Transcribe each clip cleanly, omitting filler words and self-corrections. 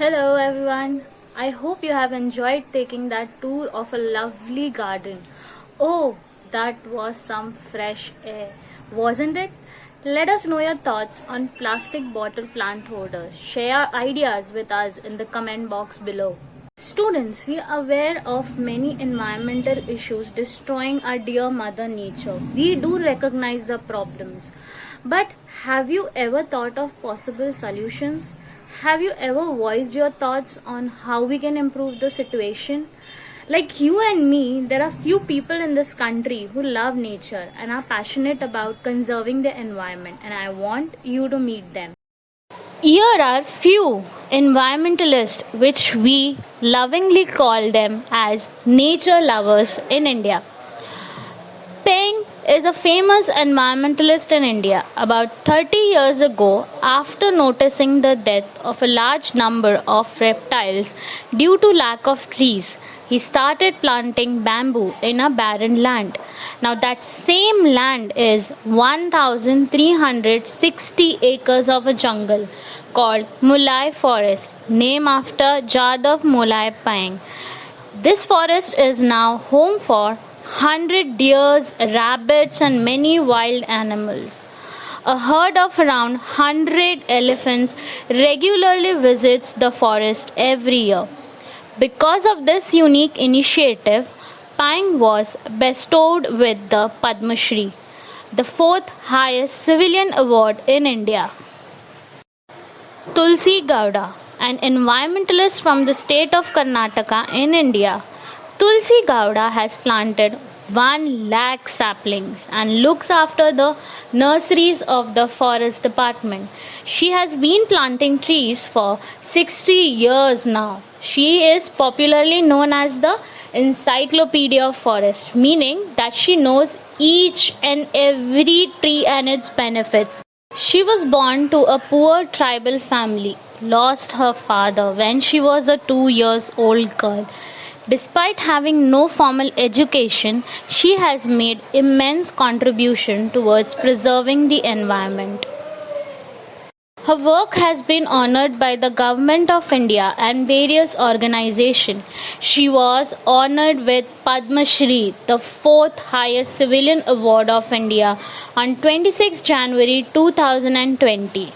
Hello everyone. I hope you have enjoyed taking that tour of a lovely garden. Oh, that was some fresh air, wasn't it? Let us know your thoughts on plastic bottle plant holders. Share ideas with us in the comment box below. Students, we are aware of many environmental issues destroying our dear Mother Nature. We do recognize the problems. But have you ever thought of possible solutions? Have you ever voiced your thoughts on how we can improve the situation? Like you and me, there are few people in this country who love nature and are passionate about conserving the environment, and I want you to meet them. Here are few environmentalists, which we lovingly call them as nature lovers in India. Peng is a famous environmentalist in India. About 30 years ago, after noticing the death of a large number of reptiles due to lack of trees, he started planting bamboo in a barren land. Now, that same land is 1,360 acres of a jungle called Mulai Forest, named after Jadav Mulai Peng. This forest is now home for 100 deers, rabbits, and many wild animals. A herd of around 100 elephants regularly visits the forest every year. Because of this unique initiative, Pang was bestowed with the Padma Shri, the fourth highest civilian award in India. Tulsi Gowda, an environmentalist from the state of Karnataka in India. Tulsi Gowda has planted 1 lakh saplings and looks after the nurseries of the forest department. She has been planting trees for 60 years now. She is popularly known as the Encyclopedia of Forest, meaning that she knows each and every tree and its benefits. She was born to a poor tribal family, lost her father when she was a 2 years old girl. Despite having no formal education, she has made immense contribution towards preserving the environment. Her work has been honored by the Government of India and various organizations. She was honored with Padma Shri, the fourth highest civilian award of India, on 26 January 2020.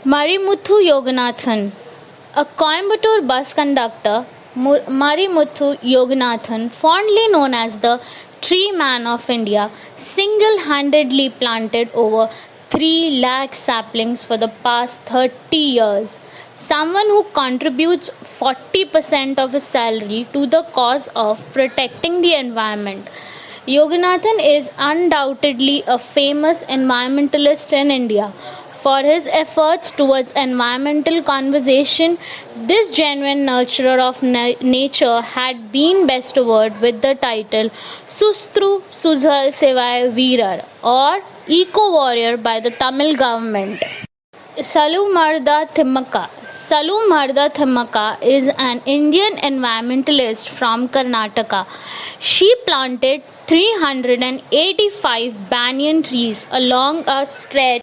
Marimuthu Yoganathan, a Coimbatore bus conductor, Marimuthu Yoganathan, fondly known as the Tree Man of India, single-handedly planted over 3 lakh saplings for the past 30 years. Someone who contributes 40% of his salary to the cause of protecting the environment. Yoganathan is undoubtedly a famous environmentalist in India. For his efforts towards environmental conservation, this genuine nurturer of nature had been bestowed with the title Sustru Suzhal Sevai Veerar, or Eco Warrior, by the Tamil government. Salumarda Thimmaka. Salumarda Thimmaka is an Indian environmentalist from Karnataka. She planted 385 banyan trees along a stretch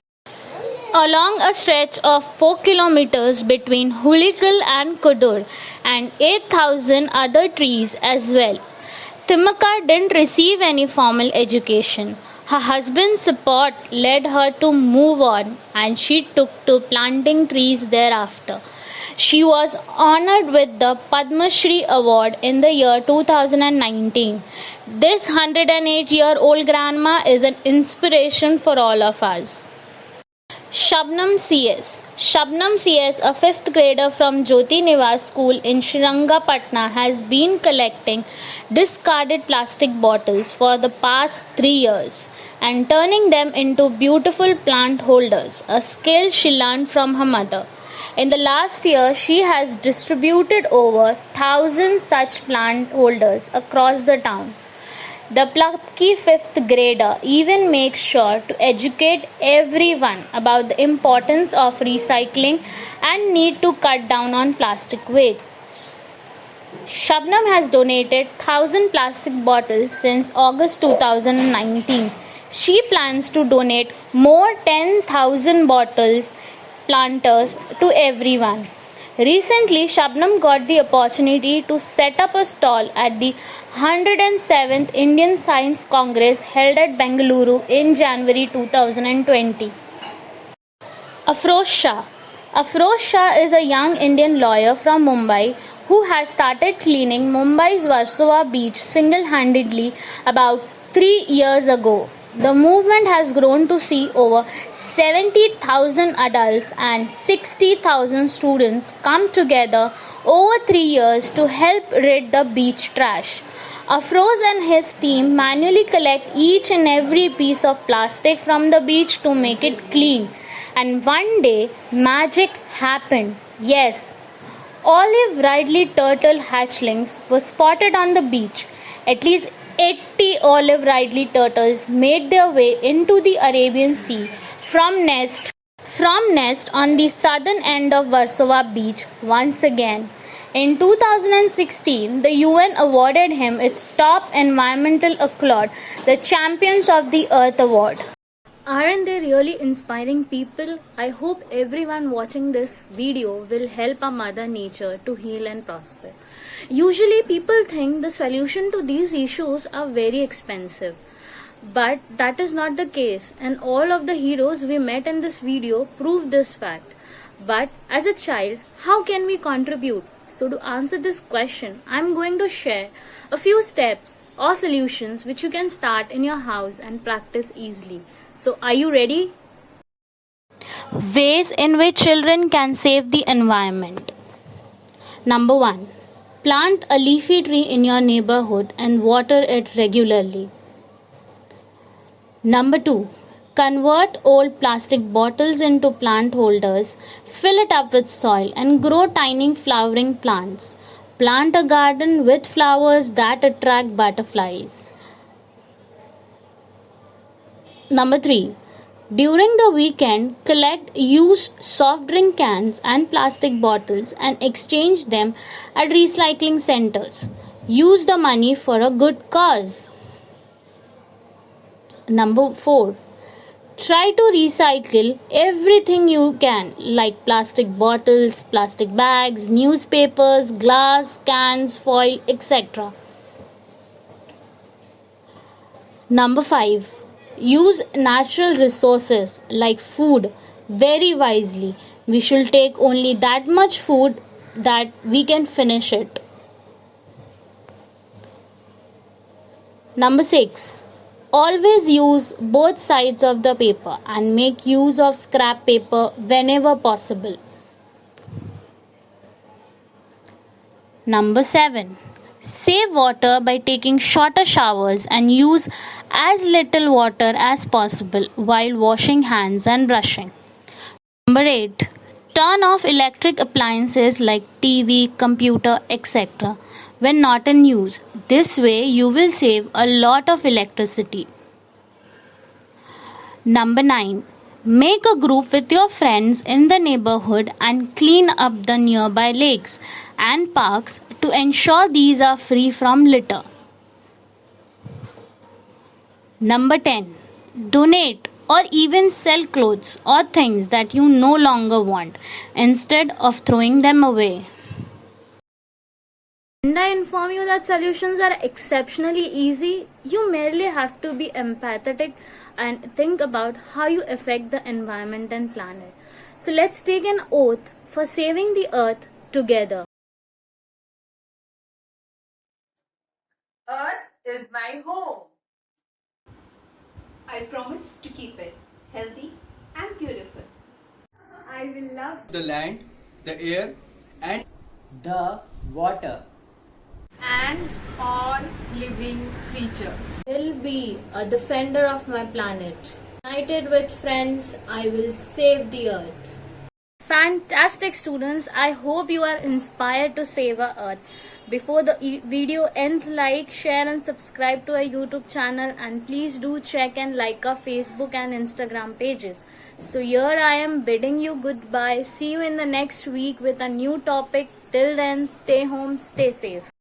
of 4 kilometers between Hulikal and Kudur, and 8,000 other trees as well. Thimmaka didn't receive any formal education. Her husband's support led her to move on, and she took to planting trees thereafter. She was honored with the Padma Shri Award in the year 2019. This 108-year-old grandma is an inspiration for all of us. Shabnam CS. Shabnam CS, a 5th grader from Jyoti Nivas School in Srirangapatna, has been collecting discarded plastic bottles for the past 3 years and turning them into beautiful plant holders, a skill she learned from her mother. In the last year, she has distributed over 1,000 such plant holders across the town. The plucky 5th grader even makes sure to educate everyone about the importance of recycling and need to cut down on plastic waste. Shabnam has donated 1,000 plastic bottles since August 2019. She plans to donate more 10,000 bottles planters to everyone. Recently, Shabnam got the opportunity to set up a stall at the 107th Indian Science Congress held at Bengaluru in January 2020. Afroz Shah. Afroz Shah is a young Indian lawyer from Mumbai who has started cleaning Mumbai's Warsaw beach single-handedly about 3 years ago. The movement has grown to see over 70,000 adults and 60,000 students come together over 3 years to help rid the beach trash. Afroz and his team manually collect each and every piece of plastic from the beach to make it clean. And one day, magic happened. Yes, olive ridley turtle hatchlings were spotted on the beach. At least 80 olive ridley turtles made their way into the Arabian Sea from nest on the southern end of Warsaw Beach once again. In 2016, the UN awarded him its top environmental accolade, the Champions of the Earth Award. Aren't they really inspiring people? I hope everyone watching this video will help our Mother Nature to heal and prosper. Usually, people think the solution to these issues are very expensive. But that is not the case, and all of the heroes we met in this video prove this fact. But as a child, how can we contribute? So, to answer this question, I am going to share a few steps or solutions which you can start in your house and practice easily. So, are you ready? Ways in which children can save the environment. Number 1. Plant a leafy tree in your neighborhood and water it regularly. Number 2. Convert old plastic bottles into plant holders, fill it up with soil, and grow tiny flowering plants. Plant a garden with flowers that attract butterflies. Number 3. During the weekend, collect used soft drink cans and plastic bottles and exchange them at recycling centers. Use the money for a good cause. Number 4. Try to recycle everything you can, like plastic bottles, plastic bags, newspapers, glass, cans, foil, etc. Number 5. Use natural resources like food very wisely. We should take only that much food that we can finish it. Number 6. Always use both sides of the paper and make use of scrap paper whenever possible. Number 7. Save water by taking shorter showers and use as little water as possible while washing hands and brushing. Number 8. Turn off electric appliances like TV, computer, etc. when not in use. This way you will save a lot of electricity. Number 9. Make a group with your friends in the neighborhood and clean up the nearby lakes and parks to ensure these are free from litter. Number 10. Donate or even sell clothes or things that you no longer want instead of throwing them away. And I inform you that solutions are exceptionally easy. You merely have to be empathetic and think about how you affect the environment and planet. So let's take an oath for saving the earth together. Earth is my home. I promise to keep it healthy and beautiful. I will love the land, the air, and the water, And all living creatures. Will be a defender of my planet. United with friends, I will save the earth. Fantastic students, I hope you are inspired to save our earth. Before the video ends, like, share and subscribe to our YouTube channel, and please do check and like our Facebook and Instagram pages. So here I am bidding you goodbye. See you in the next week with a new topic. Till then, stay home, stay safe.